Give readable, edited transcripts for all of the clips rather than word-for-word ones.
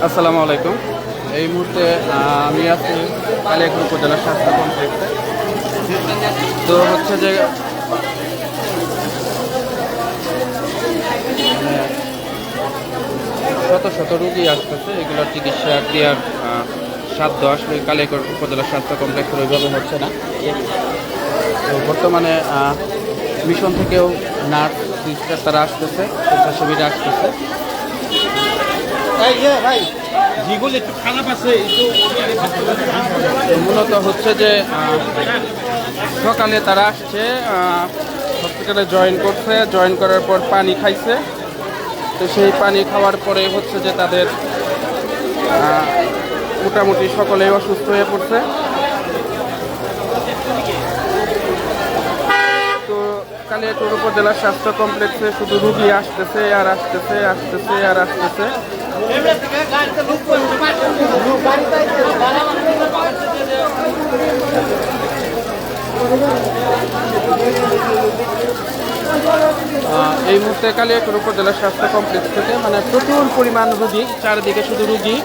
আসসালামু আলাইকুম। এই মুহূর্তে আমি আছি কালিয়াকৈর উপজেলা স্বাস্থ্য কমপ্লেক্সে। তো হচ্ছে যে শত শত রুগী আসতেছে, এগুলোর চিকিৎসা ক্রিয়ার সাধ্য আসলে কালিয়াকৈর উপজেলা স্বাস্থ্য কমপ্লেক্সের ওইভাবে হচ্ছে না। তো বর্তমানে মিশন থেকেও নার্স সিস্টার তারা আসতেছে, স্বেচ্ছাসেবীরা আসতেছে। মূলত হচ্ছে যে সকালে তারা আসছে, হসপিটালে জয়েন করার পর পানি খাইছে। তো সেই পানি খাওয়ার পরে হচ্ছে যে তাদের মোটামুটি সকলেই অসুস্থ হয়ে পড়ছে। তো কালিয়াকৈর উপজেলা স্বাস্থ্য কমপ্লেক্সে শুধু রুগী আসতেছে আর আসতেছে, আসতেছে আর আসতেছে। এই মুহূর্তে কালিয়াকৈর উপজেলা স্বাস্থ্য কমপ্লেক্স থেকে মানে প্রচুর পরিমাণ রুগী, চারিদিকে শুধু রুগী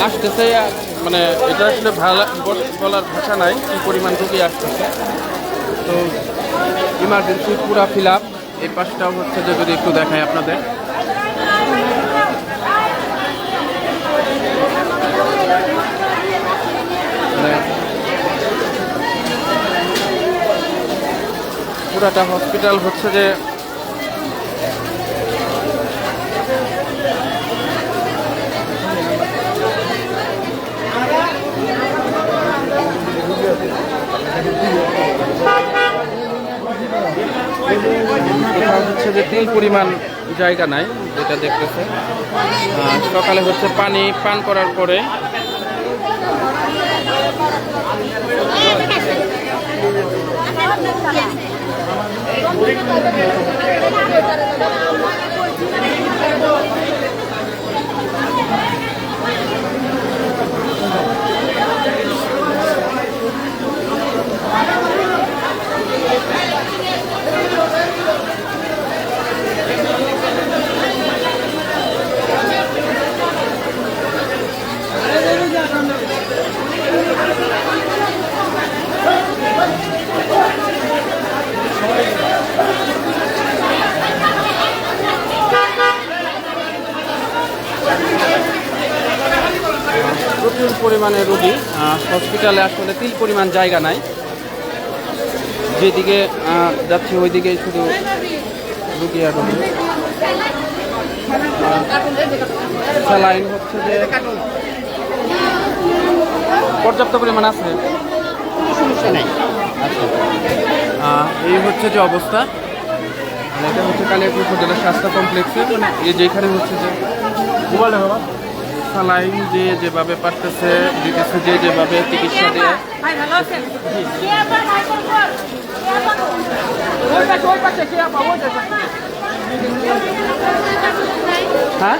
আসতেছে। মানে এটা আসলে বলার ভাষা নাই কি পরিমাণ রুগী আসতেছে। তো ইমার্জেন্সি পুরা ফিল আপ। এই পাশটাও হচ্ছে যে যদি একটু দেখায় আপনাদের, পুরাটা হসপিটাল হচ্ছে যে হচ্ছে যে তিল পরিমাণ জায়গা নাই, যেটা দেখতেছে। সকালে হচ্ছে পানি পান করার পরে প্রচুর পরিমাণে রুগী। হসপিটালে আসলে তিল পরিমাণ জায়গা নাই, যেদিকে যাচ্ছে ওইদিকে শুধু রুগী আর রুগী। স্যালাইন হচ্ছে যে পর্যাপ্ত পরিমাণ আছে, সমস্যা নেই। এই হচ্ছে যে অবস্থা। এটা হচ্ছে কালিয়াকৈর উপজেলা স্বাস্থ্য কমপ্লেক্সে, মানে এই যেখানে হচ্ছে যে স্যালাইন যে যেভাবে পারতেছে দিতেছে, যে যেভাবে চিকিৎসা দেয়। হ্যাঁ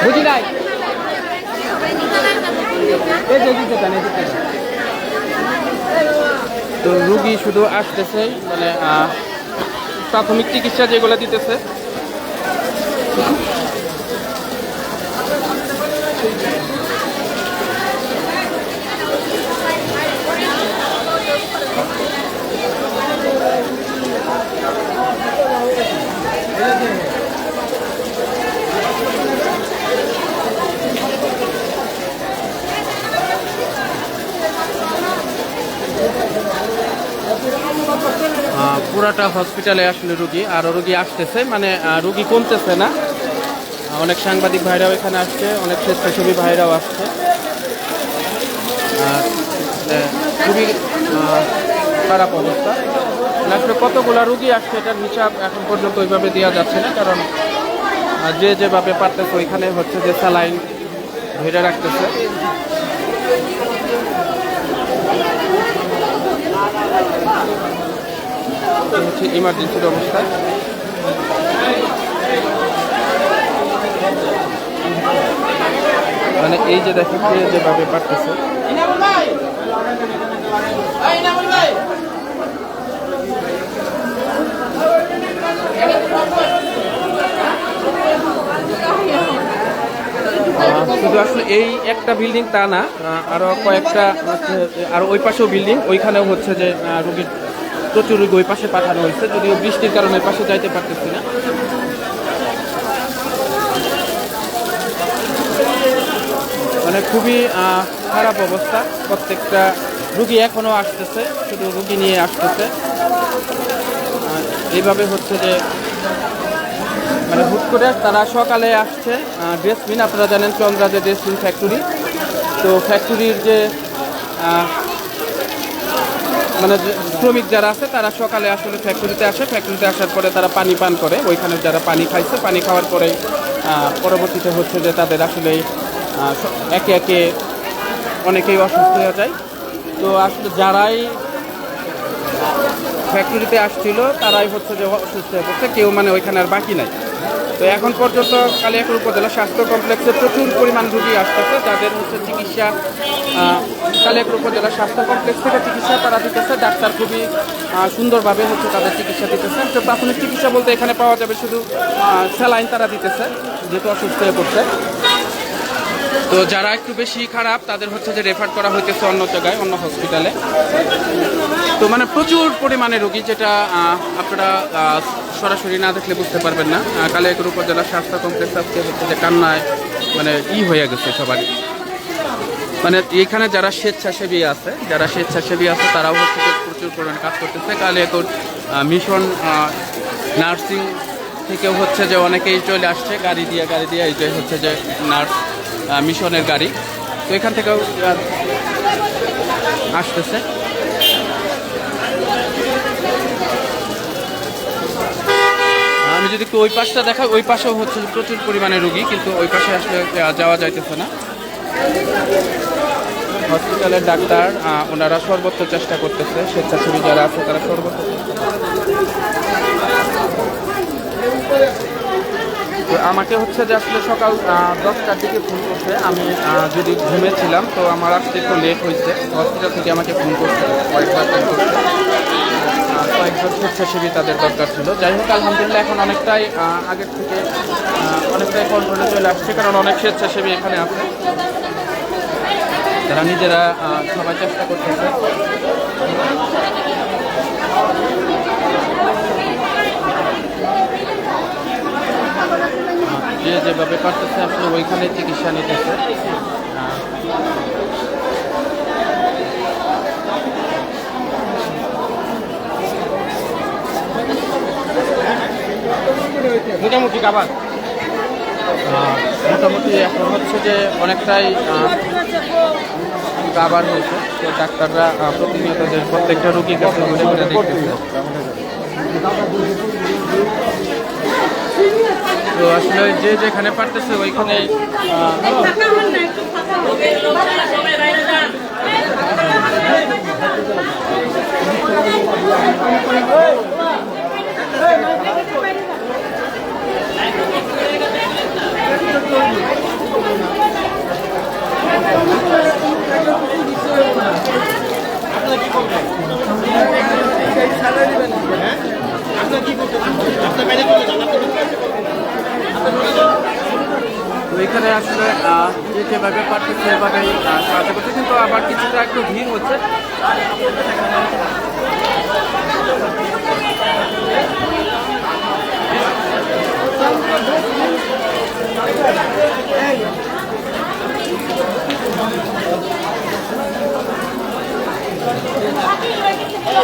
বুঝি নাই, তো রুগী শুধু আসতেছে, মানে প্রাথমিক চিকিৎসা যেগুলো দিতেছে। পুরাটা হসপিটালে আসলে রুগী, আরও রুগী আসতেছে, মানে রুগী কমতেছে না। অনেক সাংবাদিক ভাইরাও এখানে আসছে, অনেক স্বেচ্ছাসেবী ভাইরাও আসছে। খুবই খারাপ অবস্থা। আসলে কতগুলা রুগী আসছে এটার হিসাব এখন পর্যন্ত ওইভাবে দেওয়া যাচ্ছে না, কারণ যে যেভাবে পারতেছে ওইখানে হচ্ছে যে স্যালাইন ধরে রাখতেছে। হচ্ছে ইমার্জেন্সির অবস্থা। মানে এই যে দেখেন যেভাবে পারতেছে। শুধু আসলে এই একটা বিল্ডিং তা না, আরও কয়েকটা আর ওই পাশেও বিল্ডিং, ওইখানেও হচ্ছে যে রুগীর প্রচুর রুগী ওই পাশে পাঠানো হয়েছে, যদিও বৃষ্টির কারণে ওই পাশে যাইতে পারতেছি না। মানে খুবই খারাপ অবস্থা, প্রত্যেকটা রুগী এখনও আসতেছে, শুধু রুগী নিয়ে আসতেছে। এইভাবে হচ্ছে যে মানে হুট করে তারা সকালে আসছে। ড্রেসবিন, আপনারা জানেন চন্দ্রা যে ড্রেসবিন ফ্যাক্টরি, তো ফ্যাক্টরির যে মানে শ্রমিক যারা আছে তারা সকালে আসলে ফ্যাক্টরিতে আসে, ফ্যাক্টরিতে আসার পরে তারা পানি পান করে, ওইখানে যারা পানি খাইছে, পানি খাওয়ার পরে পরবর্তীতে হচ্ছে যে তাদের আসলে একে একে অনেকেই অসুস্থ হয়ে যায়। তো আসলে যারাই ফ্যাক্টরিতে আসছিল তারাই হচ্ছে যে অসুস্থ হয়ে পড়ছে, কেউ মানে ওইখানে আর বাকি নাই। তো এখন পর্যন্ত কালিয়াকৈর উপজেলা স্বাস্থ্য কমপ্লেক্সে প্রচুর পরিমাণ রুগী আসতেছে, যাদের হচ্ছে চিকিৎসা কালিয়াকৈর উপজেলা স্বাস্থ্য কমপ্লেক্স থেকে চিকিৎসা তারা দিতেছে। ডাক্তার খুবই সুন্দরভাবে হচ্ছে তাদের চিকিৎসা দিতেছে। তো প্রাথমিক চিকিৎসা বলতে এখানে পাওয়া যাবে শুধু স্যালাইন তারা দিতেছে, যেহেতু অসুস্থ হয়ে পড়ছে। তো যারা একটু বেশি খারাপ তাদের হচ্ছে যে রেফার করা হইতেছে অন্য জায়গায়, অন্য হসপিটালে। তো মানে প্রচুর পরিমাণে রোগী, যেটা আপনারা সরাসরি না দেখলে বুঝতে পারবেন না। কালিয়াকৈর উপজেলা স্বাস্থ্য কমপ্লেক্স আজকে হচ্ছে যে কান্নায় মানে হয়ে গেছে সবারই। মানে এখানে যারা স্বেচ্ছাসেবী আছে তারাও হচ্ছে যে প্রচুর পরিমাণে কাজ করতেছে। কালিয়াকৈর মিশন নার্সিং থেকেও হচ্ছে যে অনেকেই চলে আসছে গাড়ি দিয়ে এই যে হচ্ছে যে নার্স মিশনের গাড়ি, তো এখান থেকেও আসতেছে। আমি যদি একটু ওই পাশটা দেখাই, ওই পাশেও হচ্ছে প্রচুর পরিমাণে রুগী, কিন্তু ওই পাশে আসলে যাওয়া যাইতেছে না। হসপিটালের ডাক্তার ওনারা সর্বোচ্চ চেষ্টা করতেছে, স্বেচ্ছাসেবী যারা আছে তারা সর্বোচ্চ তো আমাকে হচ্ছে যে আসলে সকাল 10টার দিকে ফোন করছে। আমি যদি ঘুমেছিলাম তো আমার আসতে একটু লেট হয়েছে। হসপিটাল থেকে আমাকে ফোন করছে, কয়েকজন স্বেচ্ছাসেবী তাদের দরকার ছিল। যাই হোক, আলহামদুলিল্লাহ এখন অনেকটাই আগের থেকে অনেকটাই কন্ট্রোলে চলে আসছে, কারণ অনেক স্বেচ্ছাসেবী এখানে আছে, তারা নিজেরা সবাই চেষ্টা করতেছে। যে যেভাবে পারতেছে আসলে ওইখানে চিকিৎসা নিতেছে। মোটামুটি এখন হচ্ছে যে অনেকটাই গাবার হয়েছে, তো ডাক্তাররা প্রতিনিয়ত যে প্রত্যেকটা রোগীর কাছে ঘুরে ঘুরে দেখতেছে। তো আসলে যে যেখানে পারতেছে ওইখানে তো এখানে আসলে যে যেভাবে পারতেছে সেভাবেই সাহায্য করছে, কিন্তু আবার কিছুটা একটু ভিড় হচ্ছে।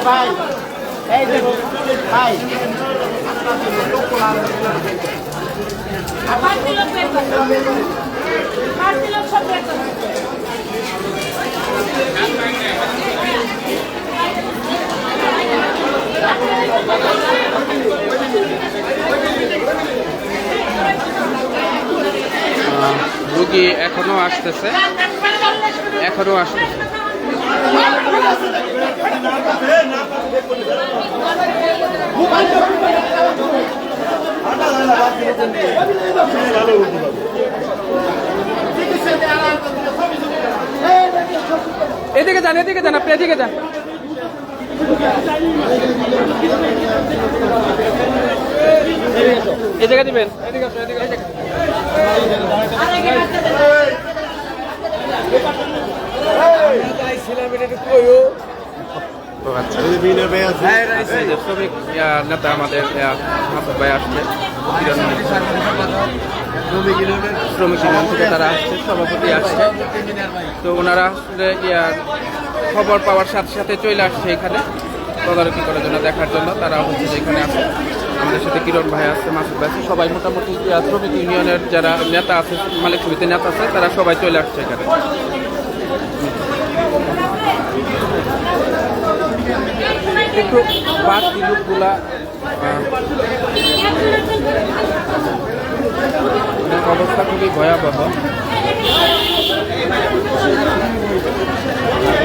ভাই এই দেখো ভাই রুগী এখনো আসতেছে। এদিকে যান আপনি, এদিকে যান। এই জায়গা দিবেন, এদিকে তো আচ্ছা এই যে শ্রমিক নেতা আমাদের মাসুদ ভাই আসছে শ্রমিক ইউনিয়ন থেকে তারা আসছে, সভাপতি আসছে। তো ওনারা আসলে খবর পাওয়ার সাথে সাথে চলে আসছে এখানে তদারকি করার জন্য, দেখার জন্য। তারা হচ্ছে যে এখানে আসে, আমাদের সাথে কিরণ ভাই আছে, মাসুদ ভাই আছে, সবাই মোটামুটি শ্রমিক ইউনিয়নের যারা নেতা আছে, মালিক সমিতির নেতা আছে, তারা সবাই চলে আসছে এখানে। একটু বাড়তি লোকগুলা অবস্থা খুবই ভয়াবহ।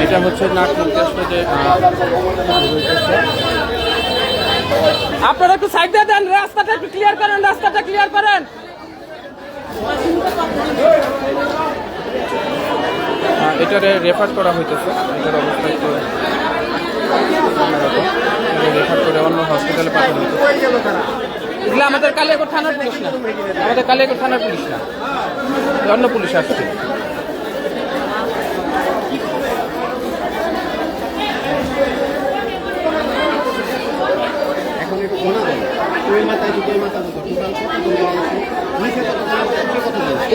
এটা হচ্ছে নাক আসলে যে আপনারা একটু সাইড দিয়ে দেন, রাস্তাটা একটু ক্লিয়ার করেন, রাস্তাটা ক্লিয়ার করেন। এটারে রেফার করা হইতেছে, এটার অবস্থা একটু রেফার করে অন্য হসপিটালে পাঠানো হইতেছে। এগুলো আমাদের কালিয়াকোট থানার পুলিশ না, আমাদের কালিয়াকোট থানার পুলিশ না, অন্য পুলিশ আসছে।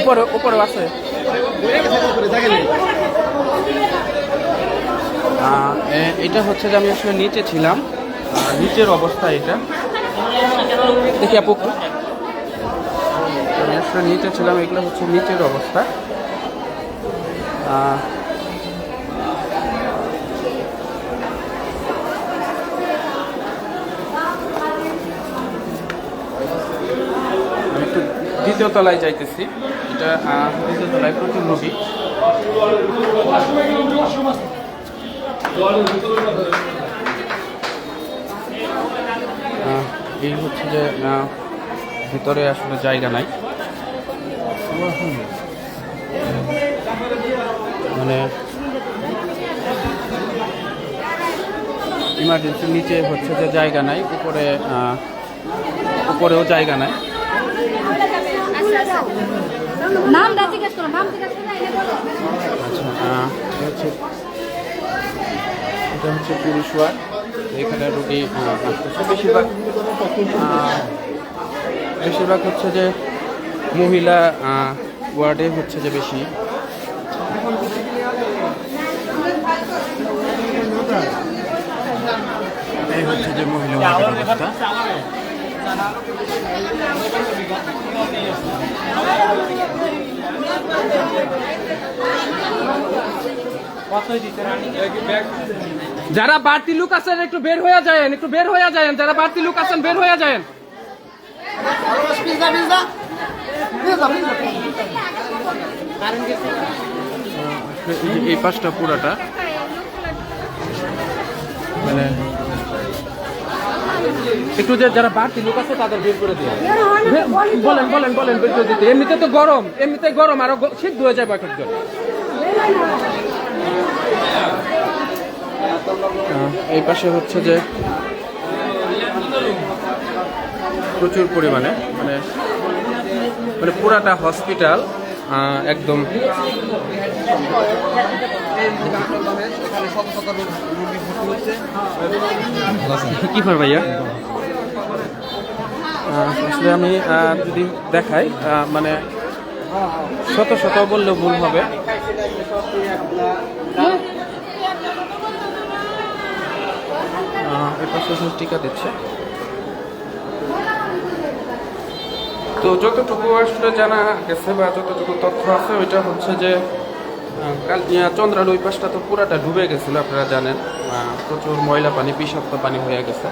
উপরে উপরে আছে, এটা হচ্ছে যে আমি আসলে নিচে ছিলাম, নিচের অবস্থা এটা দেখি আপু, আমি আসলে নিচে ছিলাম, এগুলো হচ্ছে নিচের অবস্থা। আমি একটু দ্বিতীয় তলায় যাইতেছি, এটা দ্বিতীয় তলায় প্রচুর রোগী। এই হচ্ছে যে ভিতরে আসলে জায়গা নাই, মানে ইমার্জেন্সি নিচে হচ্ছে যে জায়গা নাই, উপরেও জায়গা নাই। আচ্ছা, এটা হচ্ছে পুরুষ ওয়ার্ড, এখানে রোগী আসতেছে। বেশিরভাগ হচ্ছে যে মহিলা ওয়ার্ডে হচ্ছে যে বেশি। এই হচ্ছে যে মহিলা ওয়ার্ডের অবস্থা। যারা বাড়তি লোক আছেন একটু বের হয়ে যায়, একটু বের হয়ে যায়, যারা বাড়তি লোক আছেন বের হয়ে যায়। এই পাশটা পুরাটা মানে একটু যে যারা বাড়তি লোক আছে তাদের বের করে দিয়ে বলেন বলেন বলেন বের করে দিতে। এমনিতে তো গরম, এমনিতে গরম, আরো সিদ্ধ হয়ে যাবে একজন। এই পাশে হচ্ছে যে প্রচুর পরিমাণে মানে মানে পুরাটা হসপিটাল একদম কি হয় ভাইয়া। আসলে আমি যদি দেখাই মানে শত শত বললেও ভুল হবে। এর পাশে টিকা দিচ্ছে। তো যতটুকু আসলে জানা গেছে বা যতটুকু তথ্য আছে ওইটা হচ্ছে যে চন্দ্রাল ওই পাশটা তো পুরাটা ডুবে গেছিল, আপনারা জানেন। প্রচুর ময়লা পানি, বিষাক্ত পানি হয়ে গেছে।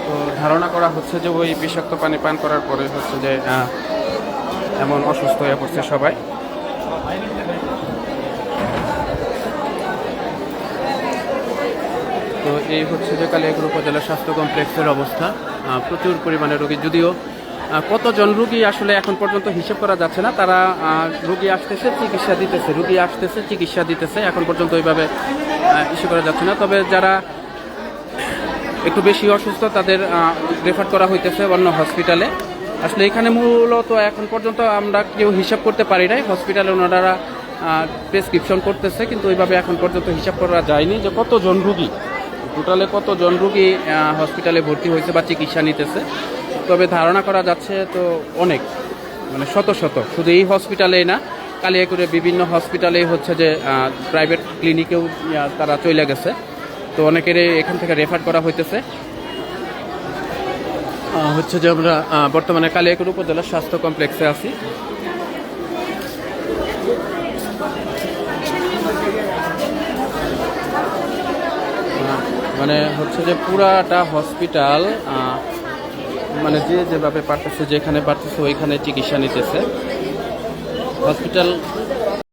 তো ধারণা করা হচ্ছে যে ওই বিষাক্ত পানি পান করার পরে হচ্ছে যে এমন অসুস্থ হয়ে পড়ছে সবাই। তো এই হচ্ছে যে কালিয়াকৈর উপজেলা স্বাস্থ্য কমপ্লেক্সের অবস্থা। প্রচুর পরিমাণে রোগী, যদিও কতজন রুগী আসলে এখন পর্যন্ত হিসেব করা যাচ্ছে না। তারা রুগী আসতেছে, চিকিৎসা দিতেছে, রুগী আসতেছে, চিকিৎসা দিতেছে, এখন পর্যন্ত ওইভাবে ইস্যু করা যাচ্ছে না। তবে যারা একটু বেশি অসুস্থ তাদের রেফার করা হইতেছে অন্য হসপিটালে। আসলে এখানে মূলত এখন পর্যন্ত আমরা কেউ হিসাব করতে পারি নাই। হসপিটালে ওনারা প্রেসক্রিপশন করতেছে, কিন্তু ওইভাবে এখন পর্যন্ত হিসাব করা যায়নি যে কতজন রুগী, টোটালে কতজন রুগী হসপিটালে ভর্তি হয়েছে বা চিকিৎসা নিতেছে। তবে ধারণা করা যাচ্ছে তো অনেক, মানে শত শত, শুধু এই হসপিটালেই না, কালিয়াকৈরে বিভিন্ন হসপিটালেই হচ্ছে যে প্রাইভেট ক্লিনিকেও তারা চলে গেছে। তো অনেকেরই এখান থেকে রেফার করা হইতেছে। হচ্ছে যে আমরা বর্তমানে কালিয়াকৈর উপজেলার স্বাস্থ্য কমপ্লেক্সে আছি। মানে হচ্ছে যে পুরাটা হসপিটাল মানে যে যেভাবে পারতেছে, যেখানে পারতেছে ওইখানে চিকিৎসা নিতেছে। হসপিটাল